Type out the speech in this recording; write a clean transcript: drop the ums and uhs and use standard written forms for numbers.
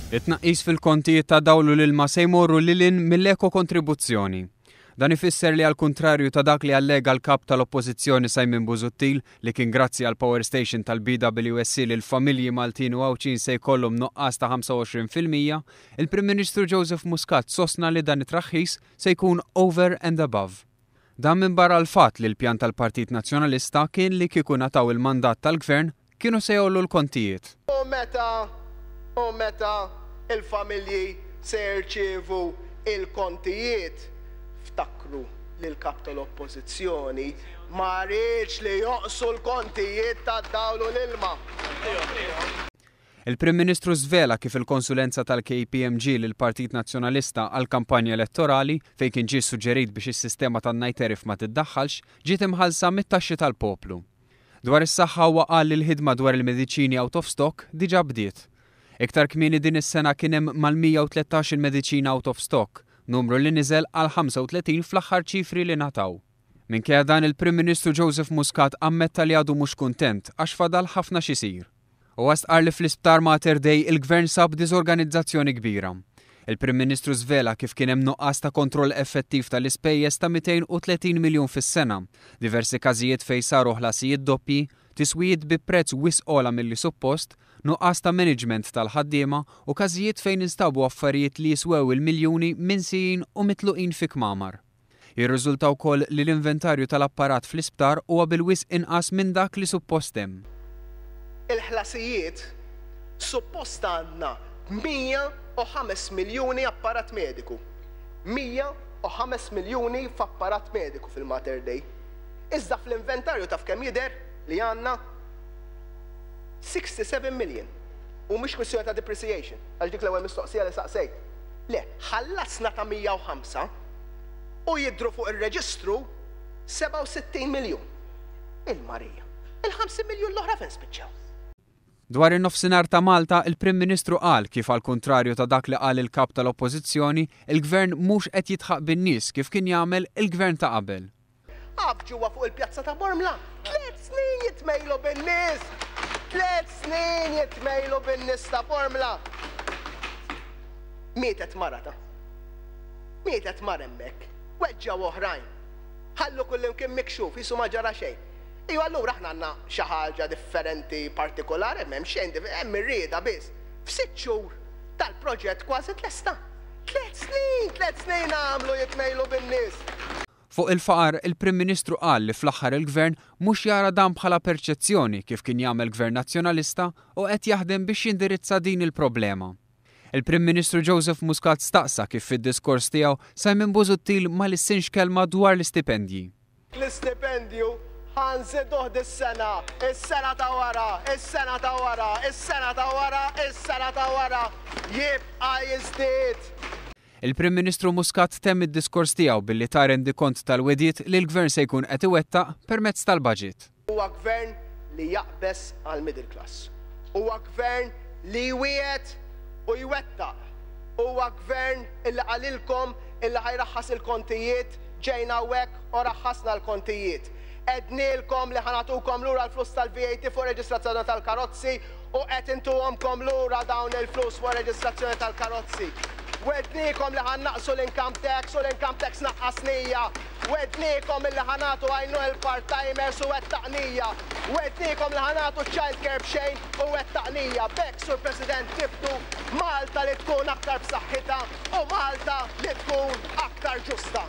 It-tnaqqis fil-kontijiet ta' dawlu l-ilma se jmorru lilin mill-eko kontribuzzjoni. Dan ifisser li għal-kontrarju ta' dak li allega l-kap tal-oppożizzjoni Simon Busuttil li kien grazzi għal power station tal-BWSC li l-familji Maltin u Għawċin se jkollhom noqqas ta' 25%, il-Prim Ministru Joseph Muscat sostna li dan it-traħħis se jkun over and above. Dan minbarra l-fatt li l-pjan tal-Partit Nazzjonalista kien li kieku nataw il-mandat tal-Gvern kienu se jollu l-kontijiet. U meta il-familji se jirċievu il-kontijiet, ftakru li l-kap tal-oppożizzjoni ma rridx li joqsu l-kontijiet tad-dawlu l-ilma. Il-Prim Ministru żvela kif il-konsulenza tal-KPMG lill-Partit Nazzjonalista għall-kampanja elettorali fejn kien ġie suġġerit biex is-sistema tan-najterif ma tiddaħħalx ġiet imħallsa mit-taxxi tal-poplu. Dwar is-saħħa huwa qal li l-ħidma dwar il-mediċini out of stock diġà bdiet. Iktar kmieni din is-sena kien hemm mal-113 il-mediċina out of stock, numru li niżel għal 35 fl-aħħar ċifri li nataw. Minkejja dan il-Prim Ministru Joseph Muscat ammetta li għadu mhux kuntent għax fadal ħafna xisir. U għastqar li fl-Isptar Mater Dei il-Gvern sab diżorganizzazzjoni kbira. Il-Prim Ministru żvela kif kien hemm nuqqas ta' kontroll effettiv tal-ispejjeż ta' 230 miljun fis-sena, diversi każijiet fejn saru ħlasijiet doppji, tiswijiet bi prezz wisq ogħla milli suppost, nuqqas ta' management tal-ħaddiema u każijiet fejn instabu affarijiet li jiswew il-miljuni minsijin u mitluqin fi kmamar. Jirriżulta wkoll li l-inventarju tal-apparat fl-isptar huwa bil-wisq inqas minn dak li suppost hemm. Il-ħlasijiet suppost għandna 105 miljuni apparat mediku. 105 miljuni f'apparat mediku fil-Mater Dei. Iżda fl-inventarju taf kemm jidher li għandna 67 million. U mhux kwistjoni ta' depreciation, għal dik l-ewwel mistoqsija li saqsejt. Le, ħallasna ta' 105 u jidru fuq ir-reġistru 67 miljun. Il-Marija. Il-50 miljun l-oħra fejn spiċċaw. Dwar in-nofsinhar ta' Malta, il-Prim Ministru qal kif għal kontrarju ta' dak li qal il-kap tal-Oppożizzjoni, il-Gvern mhux qed jitħaq bin-nies kif kien jagħmel il-Gvern ta' qabel. Ġewwa fuq il-pjazza ta' Bormla, 3 snin jitmejlu bin-nies. 3 snin jitmejlu bin-nies ta' Bormla. Mietet marata. Mietet mar hemmhekk. Weġġaw oħrajn. Ħallu kullimkien mikxuf, jisu ma ġara xejn. Iwa allura aħna għandna xi ħaġa differenti partikolari, m'hemm xejn, hemm irrieda biss. F'6 xhur tal-proġett kważi tlesta. 3 snin għamlu jitmejlu bin-nies. Fuq il-faqar, il-Prim Ministru qal li fl-aħħar il-Gvern mhux jara dan bħala perċezzjoni kif kien jagħmel Gvern Nazzjonalista u qed jaħdem biex jindirizza din il-problema. Il-Prim Ministru Joseph Muscat staqsa kif fid-diskors tiegħu Simon Busuttil ma lissinx kelma dwar l-istipendji. L-istipendju ħanżiduh dis-sena, is-sena ta' wara, is-sena ta' wara, is-sena ta' wara, is-sena ta' wara, jibqa' jiżdied. Il-Prim Ministru Muscat temm id-diskors tiegħu billi ta' rendi kont tal-wedjiet li l-Gvern se jkun qed iwettaq permezz tal-baġit. Huwa Gvern li jaqbes għall-middle class. Huwa Gvern li jwiegħed u jwettaq. Huwa Gvern illi qalilkom illi ħajraħħas il-kontijiet ġejna hekk u raħħasna l-kontijiet. Ednilkom li ħanatukom lura l-flus tal-VAT fuq reġistrazzjoni tal-karozzi u qed intuhomkom lura dawn il-flus fuq reġistrazzjoni tal-karozzi. Wednikom li ħannaqsu l-income tax u l-income tax naqqasnija. Wednikom li ħanatu għajnu il-part-timers u wettaqnija. Wednikom li ħanatu child care b'xejn u wettaqnija. Bekk, Sur President, tibdu Malta li tkun aktar b'saħħitha u Malta li tkun aktar ġusta.